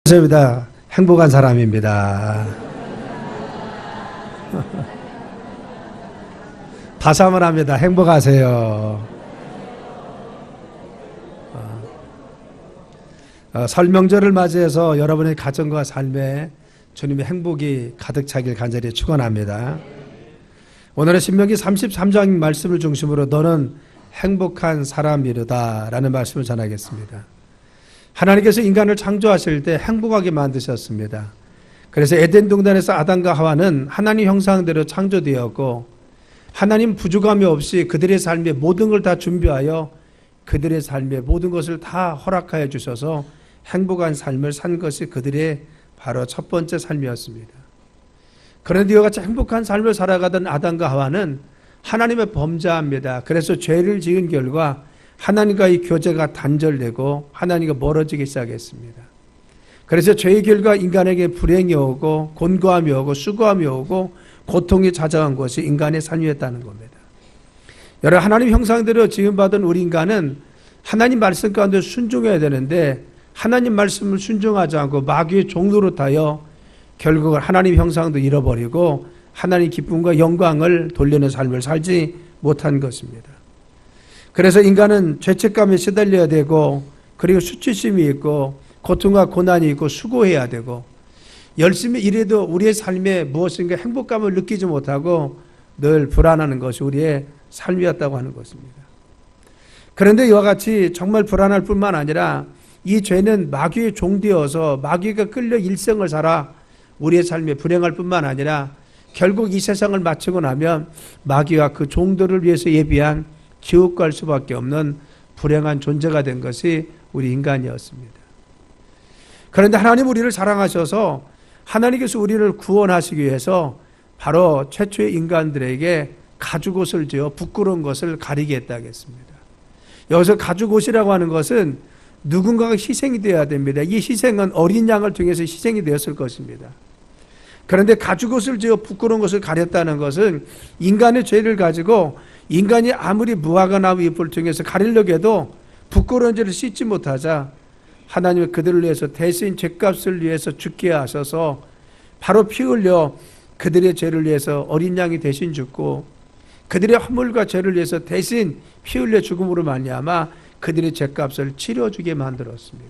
감사합니다. 행복한 사람입니다. 다시 한번 합니다. 행복하세요. 설 명절을 맞이해서 여러분의 가정과 삶에 주님의 행복이 가득 차길 간절히 축원합니다. 오늘은 신명기 33장 말씀을 중심으로 너는 행복한 사람이로다 라는 말씀을 전하겠습니다. 하나님께서 인간을 창조하실 때 행복하게 만드셨습니다. 그래서 에덴 동산에서 아담과 하와는 하나님 형상대로 창조되었고 하나님 부족함이 없이 그들의 삶의 모든 걸 다 준비하여 그들의 삶의 모든 것을 다 허락하여 주셔서 행복한 삶을 산 것이 그들의 바로 첫 번째 삶이었습니다. 그런데 이와 같이 행복한 삶을 살아가던 아담과 하와는 하나님의 범죄합니다. 그래서 죄를 지은 결과 하나님과의 교제가 단절되고 하나님과 멀어지기 시작했습니다. 그래서 죄의 결과 인간에게 불행이 오고 곤고함이 오고 수고함이 오고 고통이 찾아온 것이 인간의 삶이었다는 겁니다. 여러분, 하나님 형상대로 지음받은 우리 인간은 하나님 말씀 가운데 순종해야 되는데 하나님 말씀을 순종하지 않고 마귀의 종노릇하여 결국은 하나님 형상도 잃어버리고 하나님 기쁨과 영광을 돌리는 삶을 살지 못한 것입니다. 그래서 인간은 죄책감에 시달려야 되고 그리고 수치심이 있고 고통과 고난이 있고 수고해야 되고 열심히 일해도 우리의 삶에 무엇인가 행복감을 느끼지 못하고 늘 불안하는 것이 우리의 삶이었다고 하는 것입니다. 그런데 이와 같이 정말 불안할 뿐만 아니라 이 죄는 마귀의 종되어서 마귀가 끌려 일생을 살아 우리의 삶에 불행할 뿐만 아니라 결국 이 세상을 마치고 나면 마귀와 그 종들을 위해서 예비한 지옥 갈 수밖에 없는 불행한 존재가 된 것이 우리 인간이었습니다. 그런데 하나님 우리를 사랑하셔서 하나님께서 우리를 구원하시기 위해서 바로 최초의 인간들에게 가죽옷을 지어 부끄러운 것을 가리게 했다겠습니다. 여기서 가죽옷이라고 하는 것은 누군가가 희생이 되어야 됩니다. 이 희생은 어린 양을 통해서 희생이 되었을 것입니다. 그런데 가죽옷을 지어 부끄러운 것을 가렸다는 것은 인간의 죄를 가지고 인간이 아무리 무화과 나무 잎을 통해서 가리려고 해도 부끄러운 죄를 씻지 못하자 하나님은 그들을 위해서 대신 죄값을 위해서 죽게 하셔서 바로 피 흘려 그들의 죄를 위해서 어린 양이 대신 죽고 그들의 허물과 죄를 위해서 대신 피 흘려 죽음으로 말미암아 그들의 죄값을 치러주게 만들었습니다.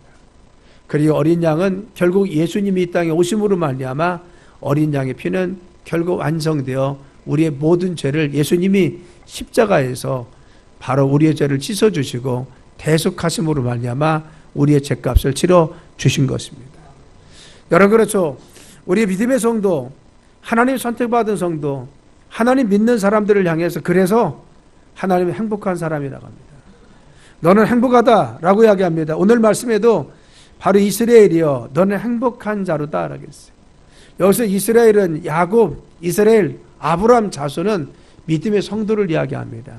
그리고 어린 양은 결국 예수님이 이 땅에 오심으로 말미암아 어린 양의 피는 결국 완성되어 우리의 모든 죄를 예수님이 십자가에서 바로 우리의 죄를 씻어주시고 대속하심으로 말미암아 우리의 죄값을 치러 주신 것입니다. 여러분, 그렇죠. 우리의 믿음의 성도, 하나님 선택받은 성도, 하나님 믿는 사람들을 향해서 그래서 하나님은 행복한 사람이라고 합니다. 너는 행복하다라고 이야기합니다. 오늘 말씀에도 바로 이스라엘이여 너는 행복한 자로다 라고 했어요. 여기서 이스라엘은 야곱, 이스라엘, 아브라함 자손은 믿음의 성도를 이야기합니다.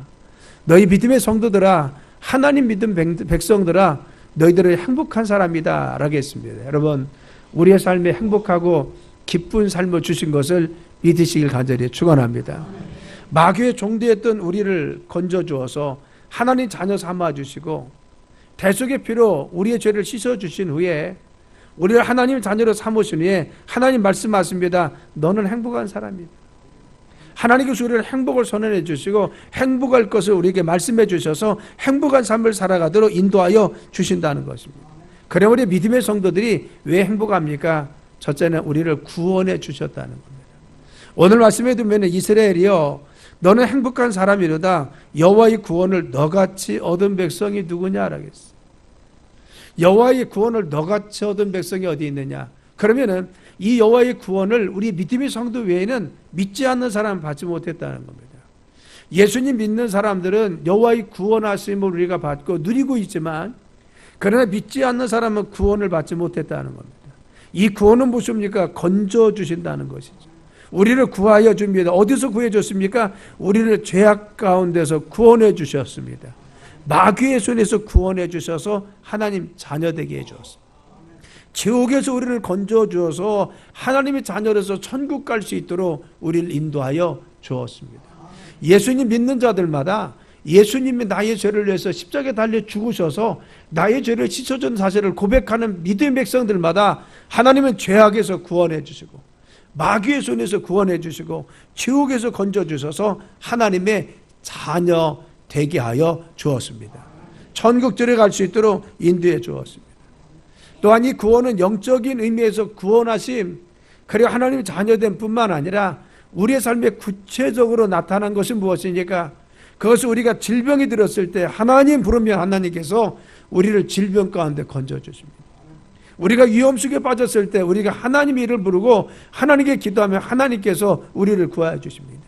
너희 믿음의 성도들아, 하나님 믿음 백성들아, 너희들은 행복한 사람이다 라고 했습니다. 여러분, 우리의 삶에 행복하고 기쁜 삶을 주신 것을 믿으시길 간절히 축원합니다. 마귀의 종되었던 우리를 건져주어서 하나님 자녀 삼아주시고 대속의 피로 우리의 죄를 씻어주신 후에 우리를 하나님 자녀로 삼으신 후에 하나님 말씀하십니다. 너는 행복한 사람이다. 하나님께서 우리를 행복을 선언해 주시고 행복할 것을 우리에게 말씀해 주셔서 행복한 삶을 살아가도록 인도하여 주신다는 것입니다. 그래 우리 믿음의 성도들이 왜 행복합니까? 첫째는 우리를 구원해 주셨다는 겁니다. 오늘 말씀에 보면 이스라엘이여 너는 행복한 사람이로다. 여호와의 구원을 너같이 얻은 백성이 누구냐라고 했어요. 여호와의 구원을 너같이 얻은 백성이 어디 있느냐? 그러면은 이 여호와의 구원을 우리 믿음의 성도 외에는 믿지 않는 사람은 받지 못했다는 겁니다. 예수님 믿는 사람들은 여호와의 구원하심을 우리가 받고 누리고 있지만 그러나 믿지 않는 사람은 구원을 받지 못했다는 겁니다. 이 구원은 무엇입니까? 건져주신다는 것이죠. 우리를 구하여 줍니다. 어디서 구해 줬습니까? 우리를 죄악 가운데서 구원해 주셨습니다. 마귀의 손에서 구원해 주셔서 하나님 자녀 되게 해 주었습니다. 지옥에서 우리를 건져 주어서 하나님의 자녀로서 천국 갈 수 있도록 우리를 인도하여 주었습니다. 예수님 믿는 자들마다 예수님이 나의 죄를 위해서 십자가에 달려 죽으셔서 나의 죄를 씻어준 사실을 고백하는 믿음의 백성들마다 하나님은 죄악에서 구원해 주시고 마귀의 손에서 구원해 주시고 지옥에서 건져 주셔서 하나님의 자녀 되게 하여 주었습니다. 천국들에 갈 수 있도록 인도해 주었습니다. 또한 이 구원은 영적인 의미에서 구원하심, 그리고 하나님의 자녀됨 뿐만 아니라 우리의 삶에 구체적으로 나타난 것은 무엇입니까? 그것을 우리가 질병이 들었을 때 하나님 부르면 하나님께서 우리를 질병 가운데 건져주십니다. 우리가 위험 속에 빠졌을 때 우리가 하나님의 이름을 부르고 하나님께 기도하면 하나님께서 우리를 구하여 주십니다.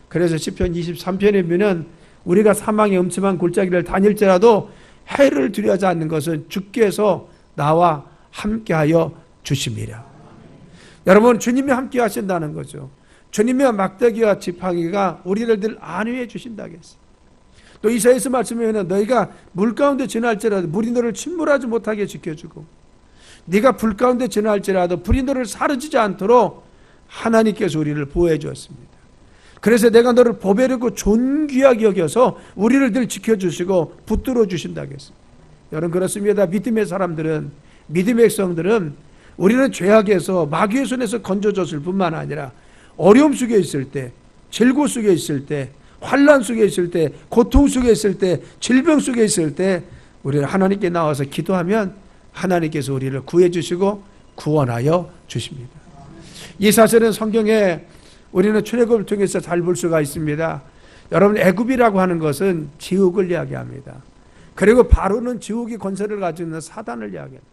그래서 시편 23편에 보면 우리가 사망의 음침한 골짜기를 다닐지라도 해를 두려워하지 않는 것은 주께서 나와 함께하여 주십니다. 여러분, 주님이 함께 하신다는 거죠. 주님의 막대기와 지팡이가 우리를 늘 안위해 주신다고 했어요. 또 이사야서 말씀에 보면 너희가 물 가운데 지날지라도 물이 너를 침몰하지 못하게 지켜주고 네가 불 가운데 지날지라도 불이 너를 사르지지 않도록 하나님께서 우리를 보호해 주었습니다. 그래서 내가 너를 보배르고 존귀하게 여겨서 우리를 늘 지켜주시고 붙들어 주신다고 했습니다. 여러분, 그렇습니다. 믿음의 사람들은, 믿음의 백성들은 우리는 죄악에서 마귀의 손에서 건져줬을 뿐만 아니라 어려움 속에 있을 때, 질고 속에 있을 때, 환난 속에 있을 때, 고통 속에 있을 때, 질병 속에 있을 때 우리는 하나님께 나와서 기도하면 하나님께서 우리를 구해 주시고 구원하여 주십니다. 이 사실은 성경에 우리는 출애굽을 통해서 잘 볼 수가 있습니다. 여러분, 애굽이라고 하는 것은 지옥을 이야기합니다. 그리고 바로는 지옥의 권세를 가지고 있는 사단을 이야기합니다.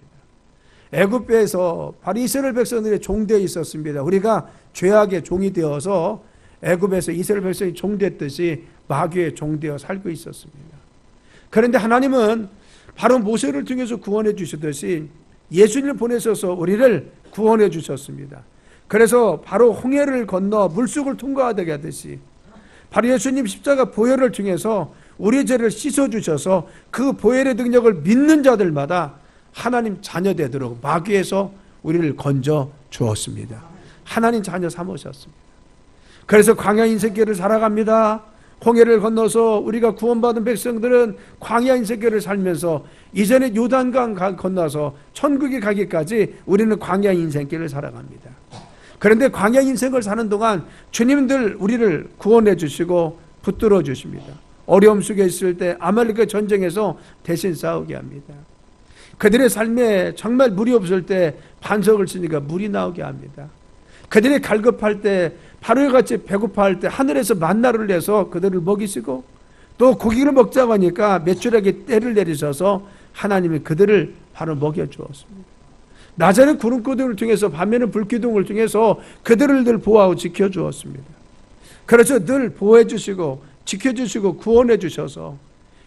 애굽에서 바로 이스라엘 백성들의 종되어 있었습니다. 우리가 죄악의 종이 되어서 애굽에서 이스라엘 백성이 종됐듯이 마귀의 종되어 살고 있었습니다. 그런데 하나님은 바로 모세를 통해서 구원해 주시듯이 예수님을 보내셔서 우리를 구원해 주셨습니다. 그래서 바로 홍해를 건너 물속을 통과하게 하듯이 바로 예수님 십자가 보혈을 통해서 우리의 죄를 씻어주셔서 그 보혈의 능력을 믿는 자들마다 하나님 자녀 되도록 마귀에서 우리를 건져 주었습니다. 하나님 자녀 삼으셨습니다. 그래서 광야 인생길을 살아갑니다. 홍해를 건너서 우리가 구원받은 백성들은 광야 인생길을 살면서 이전에 요단강 건너서 천국에 가기까지 우리는 광야 인생길을 살아갑니다. 그런데 광야 인생을 사는 동안 주님들 우리를 구원해 주시고 붙들어 주십니다. 어려움 속에 있을 때 아말렉의 전쟁에서 대신 싸우게 합니다. 그들의 삶에 정말 물이 없을 때 반석을 치니까 물이 나오게 합니다. 그들이 갈급할 때 바로와 같이 배고파할 때 하늘에서 만나를 내서 그들을 먹이시고 또 고기를 먹자고 하니까 메추라기 때를 내리셔서 하나님이 그들을 바로 먹여주었습니다. 낮에는 구름기둥을 통해서 밤에는 불기둥을 통해서 그들을 늘 보호하고 지켜주었습니다. 그래서 늘 보호해 주시고 지켜주시고 구원해 주셔서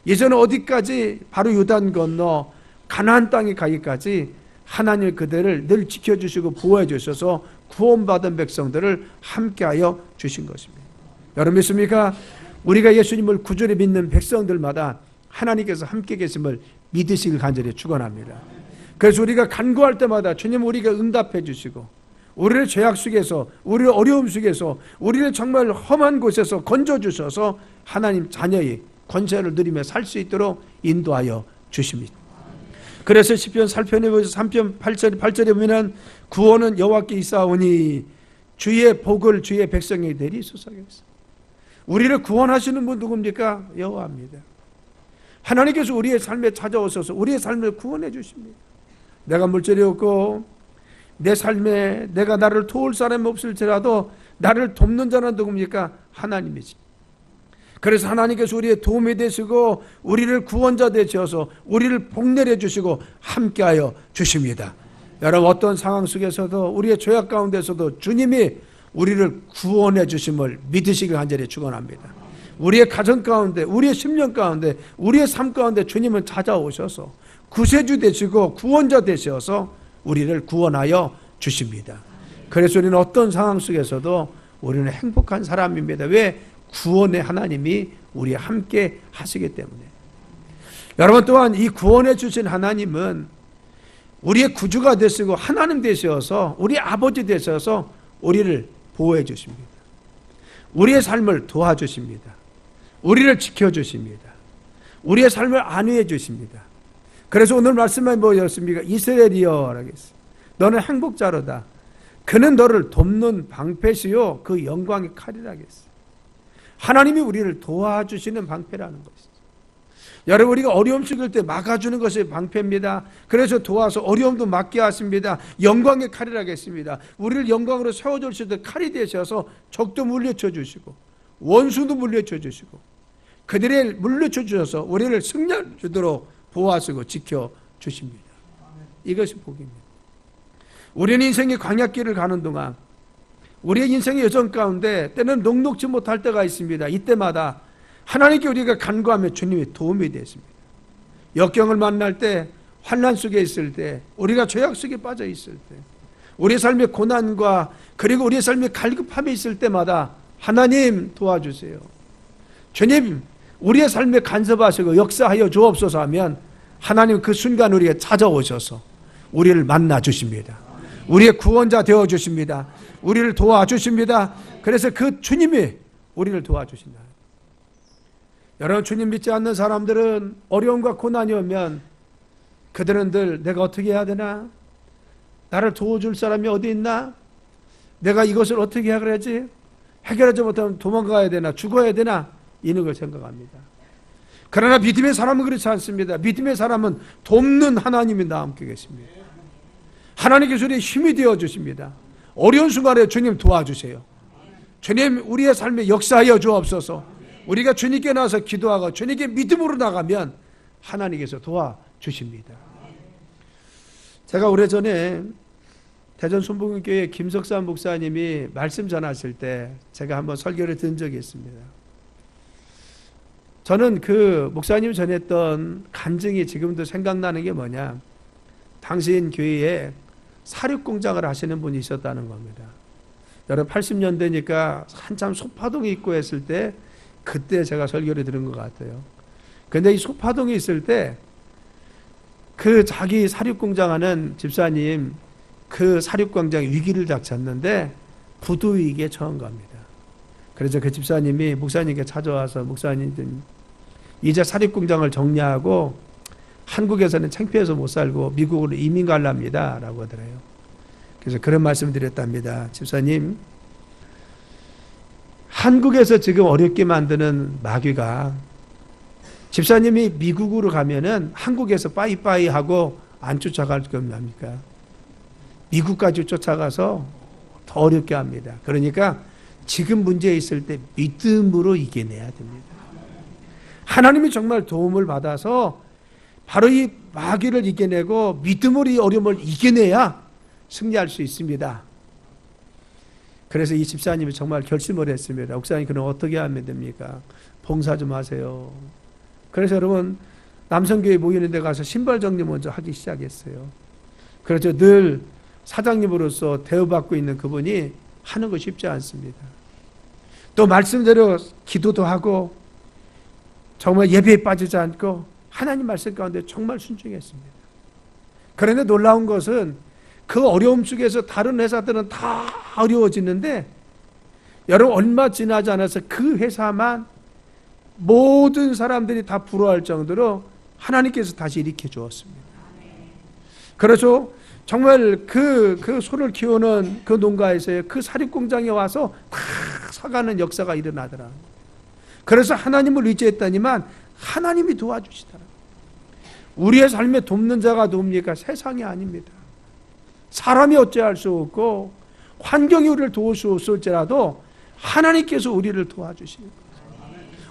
이제는 어디까지 바로 요단 건너 가나안 땅에 가기까지 하나님 그들을 늘 지켜주시고 보호해 주셔서 구원받은 백성들을 함께하여 주신 것입니다. 여러분 믿습니까? 우리가 예수님을 구주로 믿는 백성들마다 하나님께서 함께 계심을 믿으시길 간절히 축원합니다. 그래서 우리가 간구할 때마다 주님 우리가 응답해 주시고 우리를 죄악 속에서 우리를 어려움 속에서 우리를 정말 험한 곳에서 건져주셔서 하나님 자녀의 권세를 누리며 살 수 있도록 인도하여 주십니다. 그래서 시편 살펴내 보셔서 3편 8절에 보면 구원은 여호와께 있사오니 주의 복을 주의 백성에게 내리소서. 우리를 구원하시는 분 누굽니까? 여호와입니다. 하나님께서 우리의 삶에 찾아오셔서 우리의 삶을 구원해 주십니다. 내가 물질이 없고 내 삶에 내가 나를 도울 사람이 없을지라도 나를 돕는 자는 누굽니까? 하나님이지. 그래서 하나님께서 우리의 도움이 되시고 우리를 구원자 되셔서 우리를 복내려 주시고 함께하여 주십니다. 여러분 어떤 상황 속에서도 우리의 죄악 가운데서도 주님이 우리를 구원해 주심을 믿으시길 간절히 축원합니다. 우리의 가정 가운데 우리의 심령 가운데 우리의 삶 가운데 주님은 찾아오셔서 구세주 되시고 구원자 되셔서 우리를 구원하여 주십니다. 그래서 우리는 어떤 상황 속에서도 우리는 행복한 사람입니다. 왜? 구원의 하나님이 우리 함께 하시기 때문에. 여러분 또한 이 구원해 주신 하나님은 우리의 구주가 되시고 하나님 되셔서 우리 아버지 되셔서 우리를 보호해 주십니다. 우리의 삶을 도와주십니다. 우리를 지켜주십니다. 우리의 삶을 안위해 주십니다. 그래서 오늘 말씀이 뭐였습니까? 이스라엘이여, 너는 행복자로다. 그는 너를 돕는 방패시요 그 영광의 칼이라 했어요. 하나님이 우리를 도와주시는 방패라는 것이죠. 여러분, 우리가 어려움 속일 때 막아주는 것이 방패입니다. 그래서 도와서 어려움도 막게 하십니다. 영광의 칼이라 했습니다. 우리를 영광으로 세워줄 수 있는 칼이 되셔서 적도 물리쳐 주시고 원수도 물리쳐 주시고 그들을 물리쳐 주셔서 우리를 승리할 수 있도록 보호하시고 지켜주십니다. 이것이 복입니다. 우리는 인생의 광야길을 가는 동안 우리의 인생의 여정 가운데 때는 녹록지 못할 때가 있습니다. 이때마다 하나님께 우리가 간구하며 주님이 도움이 되십니다. 역경을 만날 때, 환난 속에 있을 때, 우리가 죄악 속에 빠져 있을 때, 우리의 삶의 고난과 그리고 우리의 삶의 갈급함이 있을 때마다 하나님 도와주세요. 주님, 우리의 삶에 간섭하시고 역사하여 주옵소서 하면 하나님 그 순간 우리에게 찾아오셔서 우리를 만나 주십니다. 우리의 구원자 되어 주십니다. 우리를 도와주십니다. 그래서 그 주님이 우리를 도와주신다. 여러분, 주님 믿지 않는 사람들은 어려움과 고난이 오면 그들은 늘 내가 어떻게 해야 되나? 나를 도와줄 사람이 어디 있나? 내가 이것을 어떻게 해결하지? 해결하지 못하면 도망가야 되나? 죽어야 되나? 이런 걸 생각합니다. 그러나 믿음의 사람은 그렇지 않습니다. 믿음의 사람은 돕는 하나님이 나와 함께 계십니다. 하나님께서 우리의 힘이 되어 주십니다. 어려운 순간에 주님 도와주세요. 주님, 우리의 삶에 역사하여 주옵소서. 우리가 주님께 나와서 기도하고 주님께 믿음으로 나가면 하나님께서 도와주십니다. 제가 오래전에 대전 순복음교회 김석산 목사님이 말씀 전하실 때 제가 한번 설교를 든 적이 있습니다. 저는 그 목사님이 전했던 간증이 지금도 생각나는 게 뭐냐, 당신 교회에 사육공장을 하시는 분이 있었다는 겁니다. 여러분, 80년대니까 한참 소파동이 있고 했을 때 그때 제가 설교를 들은 것 같아요. 근데 이 소파동에 있을 때 그 자기 사육공장 하는 집사님, 그 사육공장 위기를 닥쳤는데 부도위기에 처한 겁니다. 그래서 그 집사님이 목사님께 찾아와서, 목사님 이제 사육공장을 정리하고 한국에서는 창피해서 못 살고 미국으로 이민 가랍니다 라고 하더래요. 그래서 그런 말씀을 드렸답니다. 집사님, 한국에서 지금 어렵게 만드는 마귀가 집사님이 미국으로 가면은 한국에서 빠이빠이 하고 안 쫓아갈 겁니까? 미국까지 쫓아가서 더 어렵게 합니다. 그러니까 지금 문제 있을 때 믿음으로 이겨내야 됩니다. 하나님이 정말 도움을 받아서 바로 이 마귀를 이겨내고 믿음으로 이 어려움을 이겨내야 승리할 수 있습니다. 그래서 이 집사님이 정말 결심을 했습니다. 목사님, 그럼 어떻게 하면 됩니까? 봉사 좀 하세요. 그래서 여러분, 남성교회 모이는 데 가서 신발 정리 먼저 하기 시작했어요. 그래서 늘 사장님으로서 대우받고 있는 그분이 하는 거 쉽지 않습니다. 또 말씀대로 기도도 하고 정말 예배에 빠지지 않고 하나님 말씀 가운데 정말 순종했습니다. 그런데 놀라운 것은 그 어려움 속에서 다른 회사들은 다 어려워지는데 여러분, 얼마 지나지 않아서 그 회사만 모든 사람들이 다 부러워할 정도로 하나님께서 다시 일으켜 주었습니다. 그래서 정말 그 소를 키우는 그 농가에서의 그 사육공장에 와서 다 사가는 역사가 일어나더라. 그래서 하나님을 의지했더니만 하나님이 도와주시더라. 우리의 삶에 돕는 자가 돕니까? 세상이 아닙니다. 사람이 어찌할 수 없고 환경이 우리를 도울 수 없을지라도 하나님께서 우리를 도와주시는 거예요.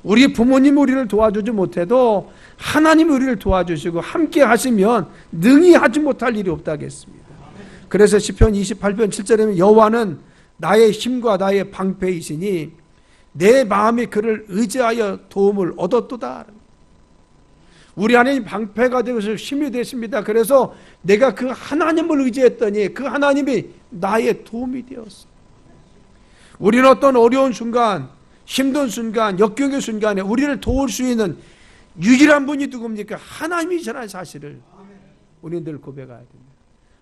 우리 부모님이 우리를 도와주지 못해도 하나님이 우리를 도와주시고 함께 하시면 능히 하지 못할 일이 없다겠습니다. 그래서 시편 28편 7절에 여호와는 나의 힘과 나의 방패이시니 내 마음이 그를 의지하여 도움을 얻었도다. 우리 하나님 방패가 되어서 힘이 되십니다. 그래서 내가 그 하나님을 의지했더니 그 하나님이 나의 도움이 되었어. 우리는 어떤 어려운 순간, 힘든 순간, 역경의 순간에 우리를 도울 수 있는 유일한 분이 누굽니까? 하나님이시라는 사실을 우리는 늘 고백해야 됩니다.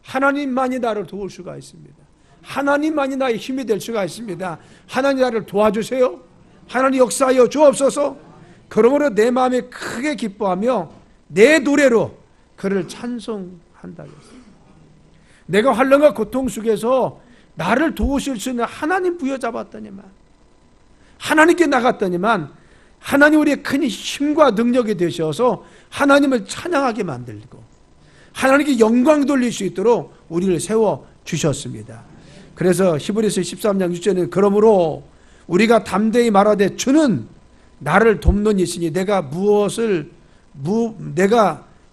하나님만이 나를 도울 수가 있습니다. 하나님만이 나의 힘이 될 수가 있습니다. 하나님 나를 도와주세요. 하나님 역사하여 주옵소서. 그러므로 내 마음이 크게 기뻐하며 내 노래로 그를 찬송한다 했어요. 내가 환난과 고통 속에서 나를 도우실 수 있는 하나님 부여잡았더니만, 하나님께 나갔더니만 하나님 우리의 큰 힘과 능력이 되셔서 하나님을 찬양하게 만들고 하나님께 영광 돌릴 수 있도록 우리를 세워주셨습니다. 그래서 히브리서 13장 6절에는 그러므로 우리가 담대히 말하되 주는 나를 돕는 이시니 내가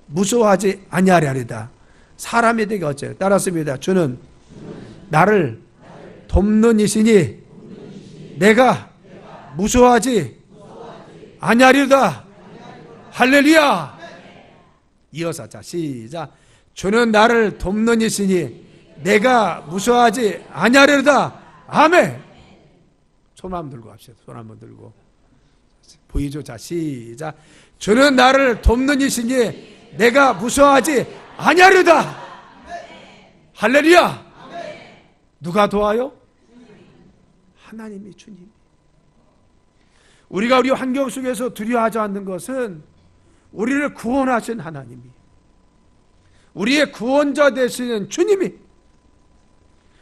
무서워하지 아니하리이다. 사람이 되게 어째요? 따랐습니다. 주는 나를 돕는 이시니 내가 무서워하지 아니하리이다. 할렐루야. 이어서 자 시작. 주는 나를 돕는 이시니 내가 무서워하지 아니하리이다. 아멘. 손 한번 들고 합시다. 손 한번 들고. 보이죠? 자 시작. 주는 나를 돕는 이시니 내가 무서워하지 아니하리이다. 할렐루야. 누가 도와요? 하나님이, 주님. 우리가 우리 환경 속에서 두려워하지 않는 것은 우리를 구원하신 하나님이, 우리의 구원자 되시는 주님이,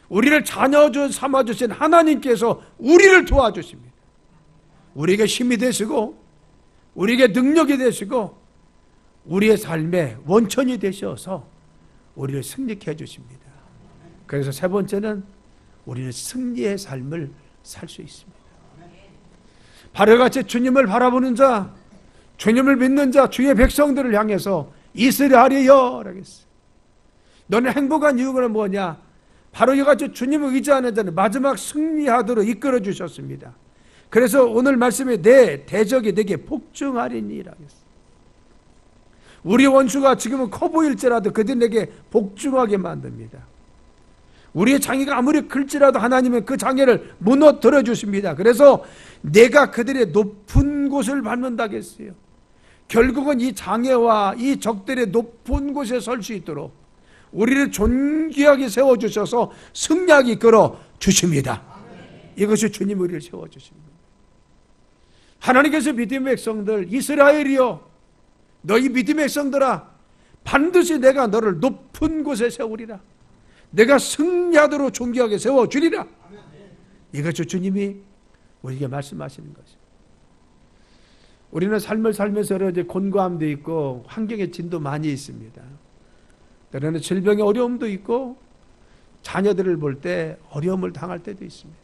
우리를 자녀 삼아주신 하나님께서 우리를 도와주십니다. 우리에게 힘이 되시고 우리에게 능력이 되시고 우리의 삶의 원천이 되셔서 우리를 승리케 해주십니다. 그래서 세 번째는 우리는 승리의 삶을 살 수 있습니다. 바로같이 주님을 바라보는 자, 주님을 믿는 자, 주의 백성들을 향해서 이스라엘이여 라고 했어요. 너는 행복한 이유가 뭐냐? 바로 이같이 주님을 의지하는 자는 마지막 승리하도록 이끌어 주셨습니다. 그래서 오늘 말씀에 내 대적이 내게 복종하리니 라고 했어요. 우리 원수가 지금은 커 보일지라도 그들이 내게 복종하게 만듭니다. 우리의 장애가 아무리 클지라도 하나님은 그 장애를 무너뜨려 주십니다. 그래서 내가 그들의 높은 곳을 밟는다겠어요. 결국은 이 장애와 이 적들의 높은 곳에 설 수 있도록 우리를 존귀하게 세워주셔서 승리하게 이끌어 주십니다. 이것이 주님 우리를 세워주십니다. 하나님께서 믿음의 백성들, 이스라엘이여 너희 믿음의 백성들아, 반드시 내가 너를 높은 곳에 세우리라. 내가 승리하도록 존귀하게 세워주리라. 이것이 주님이 우리에게 말씀하시는 것입니다. 우리는 삶을 살면서 여러 가지 곤고함도 있고 환경의 진도 많이 있습니다. 때로는 질병의 어려움도 있고 자녀들을 볼 때 어려움을 당할 때도 있습니다.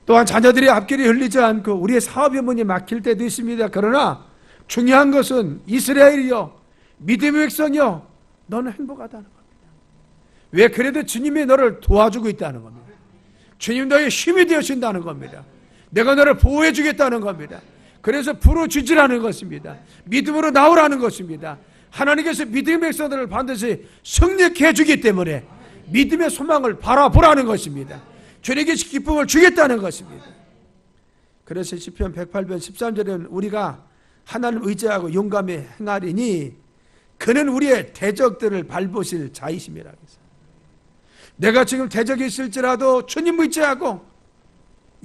또한 자녀들이 앞길이 흘리지 않고 우리의 사업의 문이 막힐 때도 있습니다. 그러나 중요한 것은 이스라엘이여, 믿음의 백성이여, 너는 행복하다는 겁니다. 왜? 그래도 주님이 너를 도와주고 있다는 겁니다. 주님 너의 힘이 되어준다는 겁니다. 내가 너를 보호해 주겠다는 겁니다. 그래서 풀어주지라는 것입니다. 믿음으로 나오라는 것입니다. 하나님께서 믿음의 백성들을 반드시 승리케 해주기 때문에 믿음의 소망을 바라보라는 것입니다. 주님께 기쁨을 주겠다는 것입니다. 그래서 시편 108편 13절에는 우리가 하나님을 의지하고 용감히 행하리니 그는 우리의 대적들을 밟으실 자이심이라고 했어요. 내가 지금 대적이 있을지라도 주님 의지하고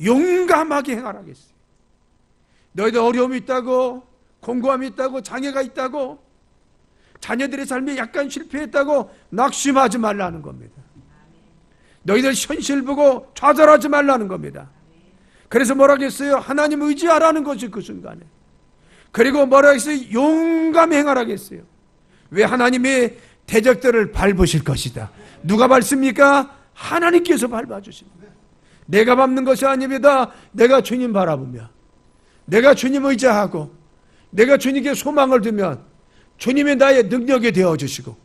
용감하게 행하라고 했어요. 너희들 어려움이 있다고, 공고함이 있다고, 장애가 있다고, 자녀들의 삶이 약간 실패했다고 낙심하지 말라는 겁니다. 너희들 현실 보고 좌절하지 말라는 겁니다. 그래서 뭐라고 했어요? 하나님 의지하라는 것이 그 순간에. 그리고 뭐라고 했어요? 용감히 행하라고 했어요. 왜? 하나님이 대적들을 밟으실 것이다. 누가 밟습니까? 하나님께서 밟아주십니다. 내가 밟는 것이 아닙니다. 내가 주님 바라보며, 내가 주님 의지하고, 내가 주님께 소망을 두면 주님이 나의 능력이 되어주시고,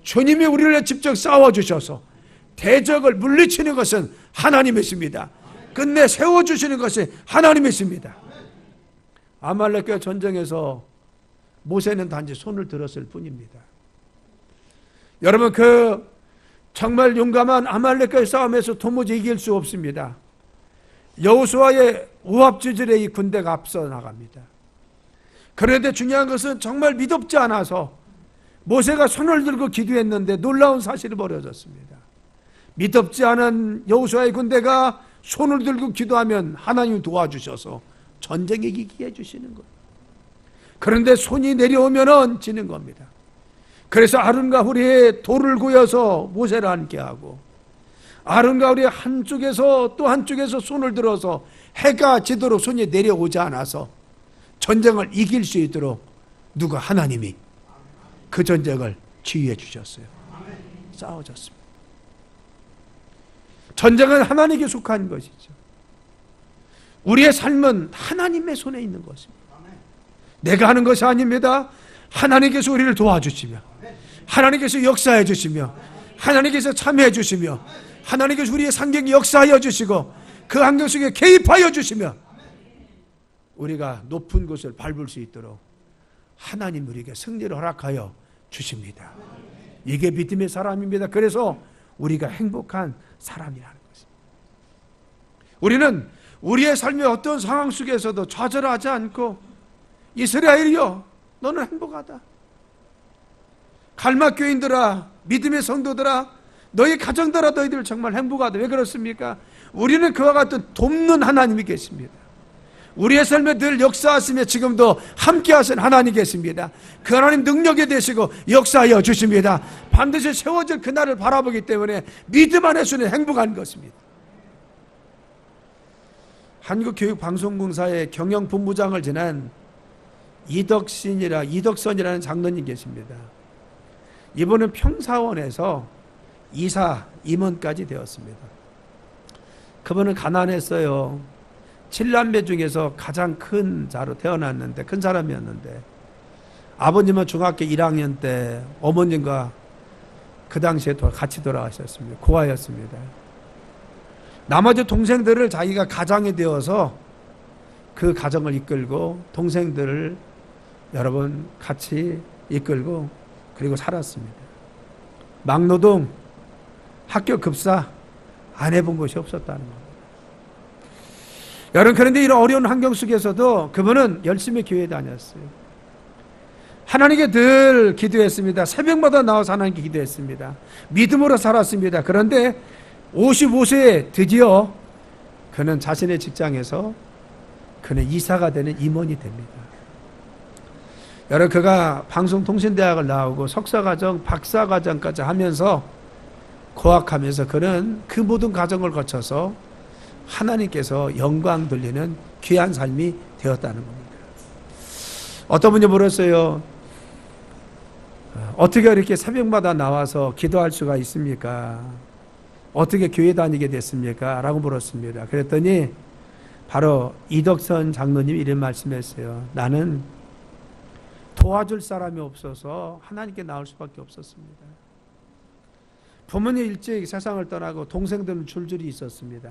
주님이 우리를 직접 싸워주셔서 대적을 물리치는 것은 하나님이십니다. 끝내 세워주시는 것이 하나님이십니다. 아말렉과 전쟁에서 모세는 단지 손을 들었을 뿐입니다. 여러분, 정말 용감한 아말렉과의 싸움에서 도무지 이길 수 없습니다. 여호수아의 우합지졸의 이 군대가 앞서 나갑니다. 그런데 중요한 것은 정말 믿음지 않아서 모세가 손을 들고 기도했는데 놀라운 사실이 벌어졌습니다. 믿음지 않은 여호수아의 군대가 손을 들고 기도하면 하나님이 도와주셔서 전쟁에 이기게 해주시는 거예요. 그런데 손이 내려오면은 지는 겁니다. 그래서 아론과 훌의 돌을 구여서 모세를 앉게 하고, 아론과 훌의 한쪽에서 또 한쪽에서 손을 들어서 해가 지도록 손이 내려오지 않아서 전쟁을 이길 수 있도록 누가? 하나님이 그 전쟁을 지휘해 주셨어요. 싸워졌습니다. 전쟁은 하나님께 속한 것이죠. 우리의 삶은 하나님의 손에 있는 것입니다. 내가 하는 것이 아닙니다. 하나님께서 우리를 도와주시며, 하나님께서 역사해 주시며, 하나님께서 참여해 주시며, 하나님께서 우리의 상경에 역사하여 주시고 그 환경 속에 개입하여 주시며 우리가 높은 곳을 밟을 수 있도록 하나님 우리에게 승리를 허락하여 주십니다. 이게 믿음의 사람입니다. 그래서 우리가 행복한 사람이라는 것입니다. 우리는 우리의 삶의 어떤 상황 속에서도 좌절하지 않고, 이스라엘이여 너는 행복하다, 갈막교인들아, 믿음의 성도들아, 너희 가정들아 너희들 정말 행복하다. 왜 그렇습니까? 우리는 그와 같은 돕는 하나님이 계십니다. 우리의 삶에 늘 역사하시며 지금도 함께 하신 하나님 계십니다. 그 하나님 능력이 되시고 역사하여 주십니다. 반드시 세워질 그날을 바라보기 때문에 믿음 안에서는 행복한 것입니다. 한국교육방송공사의 경영본부장을 지낸 이덕선이라는 장로님 계십니다. 이분은 평사원에서 이사, 임원까지 되었습니다. 그분은 가난했어요. 7남매 중에서 가장 큰 자로 태어났는데, 큰 사람이었는데, 아버님은 중학교 1학년 때 어머님과 그 당시에 같이 돌아가셨습니다. 고아였습니다. 나머지 동생들을 자기가 가장이 되어서 그 가정을 이끌고 동생들을 여러분 같이 이끌고 그리고 살았습니다. 막노동, 학교 급사 안 해본 것이 없었다는 겁니다. 여러분, 그런데 이런 어려운 환경 속에서도 그분은 열심히 교회 다녔어요. 하나님께 늘 기도했습니다. 새벽마다 나와서 하나님께 기도했습니다. 믿음으로 살았습니다. 그런데 55세에 드디어 그는 자신의 직장에서 그는 이사가 되는 임원이 됩니다. 여러분, 그가 방송통신대학을 나오고 석사과정, 박사과정까지 하면서 고학하면서 그는 그 모든 과정을 거쳐서 하나님께서 영광 돌리는 귀한 삶이 되었다는 겁니다. 어떤 분이 물었어요. 어떻게 이렇게 새벽마다 나와서 기도할 수가 있습니까? 어떻게 교회 다니게 됐습니까? 라고 물었습니다. 그랬더니 바로 이덕선 장로님이 이런 말씀했어요. 나는 도와줄 사람이 없어서 하나님께 나올 수밖에 없었습니다. 부모님 일찍 세상을 떠나고 동생들은 줄줄이 있었습니다.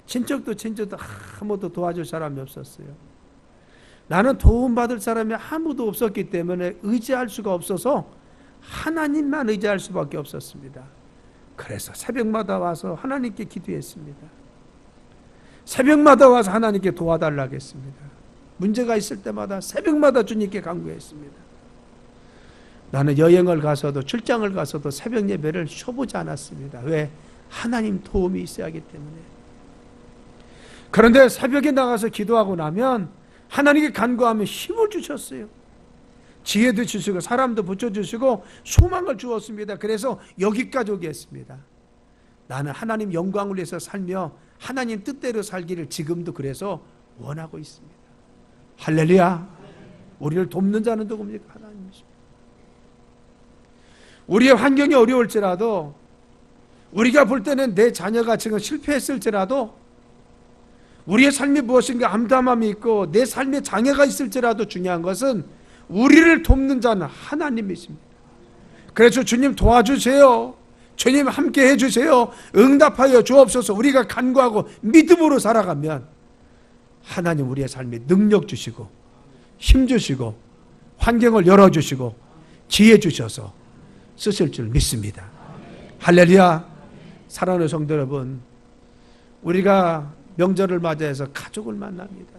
친척도 아무도 도와줄 사람이 없었어요. 나는 도움받을 사람이 아무도 없었기 때문에 의지할 수가 없어서 하나님만 의지할 수밖에 없었습니다. 그래서 새벽마다 와서 하나님께 기도했습니다. 새벽마다 와서 하나님께 도와달라고 했습니다. 문제가 있을 때마다 새벽마다 주님께 간구했습니다. 나는 여행을 가서도 출장을 가서도 새벽 예배를 쉬어보지 않았습니다. 왜? 하나님 도움이 있어야 하기 때문에. 그런데 새벽에 나가서 기도하고 나면 하나님께 간구하면 힘을 주셨어요. 지혜도 주시고 사람도 붙여주시고 소망을 주었습니다. 그래서 여기까지 오게 했습니다. 나는 하나님 영광을 위해서 살며 하나님 뜻대로 살기를 지금도 그래서 원하고 있습니다. 할렐루야. 우리를 돕는 자는 누굽니까? 하나님이십니다. 우리의 환경이 어려울지라도, 우리가 볼 때는 내 자녀가 지금 실패했을지라도, 우리의 삶이 무엇인가 암담함이 있고 내 삶에 장애가 있을지라도 중요한 것은 우리를 돕는 자는 하나님이십니다. 그래서 주님 도와주세요, 주님 함께 해주세요, 응답하여 주옵소서 우리가 간구하고 믿음으로 살아가면 하나님 우리의 삶에 능력 주시고 힘 주시고 환경을 열어주시고 지혜 주셔서 쓰실 줄 믿습니다. 할렐루야. 사랑하는 성도 여러분, 우리가 명절을 맞이해서 가족을 만납니다.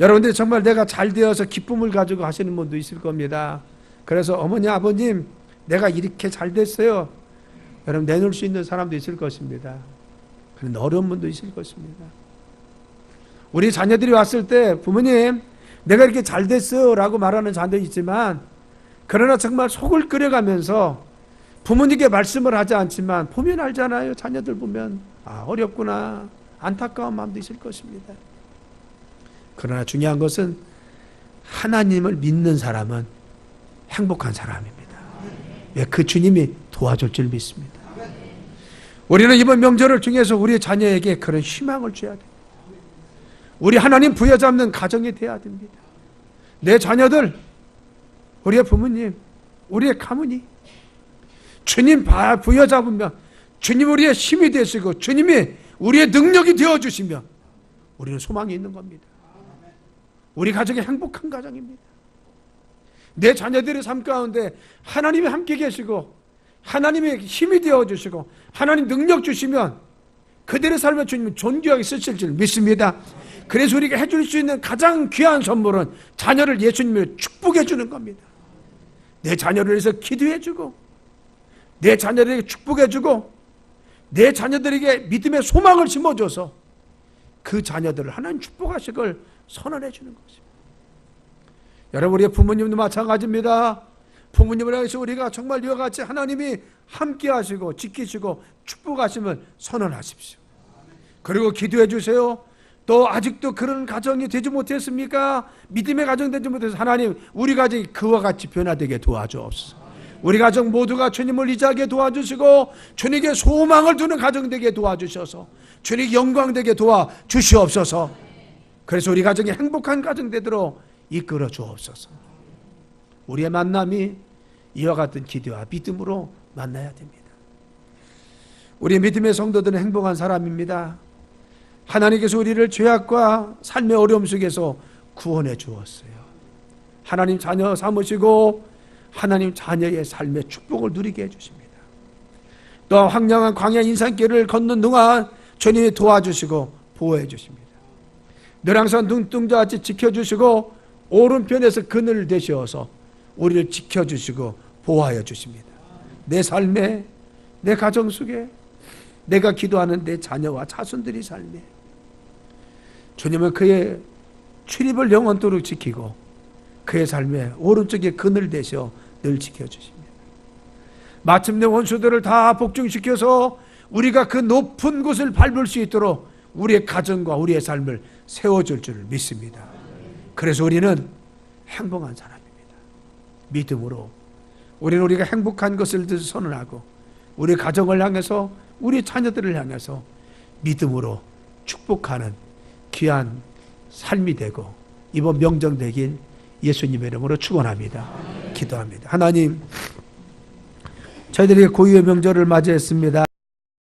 여러분들 정말 내가 잘 되어서 기쁨을 가지고 하시는 분도 있을 겁니다. 그래서 어머니 아버님 내가 이렇게 잘 됐어요, 여러분 내놓을 수 있는 사람도 있을 것입니다. 그런데 어려운 분도 있을 것입니다. 우리 자녀들이 왔을 때 부모님 내가 이렇게 잘 됐어 라고 말하는 자녀도 있지만, 그러나 정말 속을 끓여가면서 부모님께 말씀을 하지 않지만 보면 알잖아요. 자녀들 보면 어렵구나, 안타까운 마음도 있을 것입니다. 그러나 중요한 것은 하나님을 믿는 사람은 행복한 사람입니다. 왜? 그 주님이 도와줄 줄 믿습니다. 우리는 이번 명절을 통해서 우리 자녀에게 그런 희망을 줘야 됩니다. 우리 하나님 부여잡는 가정이 돼야 됩니다. 내 자녀들, 우리의 부모님, 우리의 가문이 주님 부여잡으면 주님 우리의 힘이 되시고 주님이 우리의 능력이 되어주시면 우리는 소망이 있는 겁니다. 우리 가정이 행복한 가정입니다. 내 자녀들의 삶 가운데 하나님이 함께 계시고 하나님의 힘이 되어주시고 하나님 능력 주시면 그들의 삶에 주님은 존귀하게 쓰실 줄 믿습니다. 그래서 우리가 해줄 수 있는 가장 귀한 선물은 자녀를 예수님으로 축복해 주는 겁니다. 내 자녀를 위해서 기도해주고 내 자녀들에게 축복해주고 내 자녀들에게 믿음의 소망을 심어줘서 그 자녀들을 하나님 축복하실 걸 선언해 주는 것입니다. 여러분, 우리의 부모님도 마찬가지입니다. 부모님을 향해서 우리가 정말 이와 같이 하나님이 함께 하시고 지키시고 축복하심을 선언하십시오. 그리고 기도해 주세요. 또 아직도 그런 가정이 되지 못했습니까? 믿음의 가정 되지 못해서 하나님 우리 가정이 그와 같이 변화되게 도와주옵소서. 우리 가정 모두가 주님을 의지하게 도와주시고 주님께 소망을 두는 가정 되게 도와주셔서 주님 영광되게 도와주시옵소서. 그래서 우리 가정이 행복한 가정 되도록 이끌어 주옵소서. 우리의 만남이 이와 같은 기도와 믿음으로 만나야 됩니다. 우리 믿음의 성도들은 행복한 사람입니다. 하나님께서 우리를 죄악과 삶의 어려움 속에서 구원해 주었어요. 하나님 자녀 삼으시고 하나님 자녀의 삶의 축복을 누리게 해주십니다. 또 황량한 광야 인산길을 걷는 동안 주님이 도와주시고 보호해 주십니다. 늘 항상 눈동자같이 지켜주시고 오른편에서 그늘을 되셔서 우리를 지켜주시고 보호하여 주십니다. 내 삶에, 내 가정 속에, 내가 기도하는 내 자녀와 자손들이 삶에 주님은 그의 출입을 영원토록 지키고 그의 삶에 오른쪽에 그늘 되셔 늘 지켜주십니다. 마침내 원수들을 다 복종시켜서 우리가 그 높은 곳을 밟을 수 있도록 우리의 가정과 우리의 삶을 세워줄 줄 믿습니다. 그래서 우리는 행복한 사람입니다. 믿음으로 우리는 우리가 행복한 것을 선언하고 우리 가정을 향해서 우리 자녀들을 향해서 믿음으로 축복하는 귀한 삶이 되고 이번 명절 되길 예수님의 이름으로 축원합니다. 기도합니다. 하나님, 저희들이 고유의 명절을 맞이했습니다.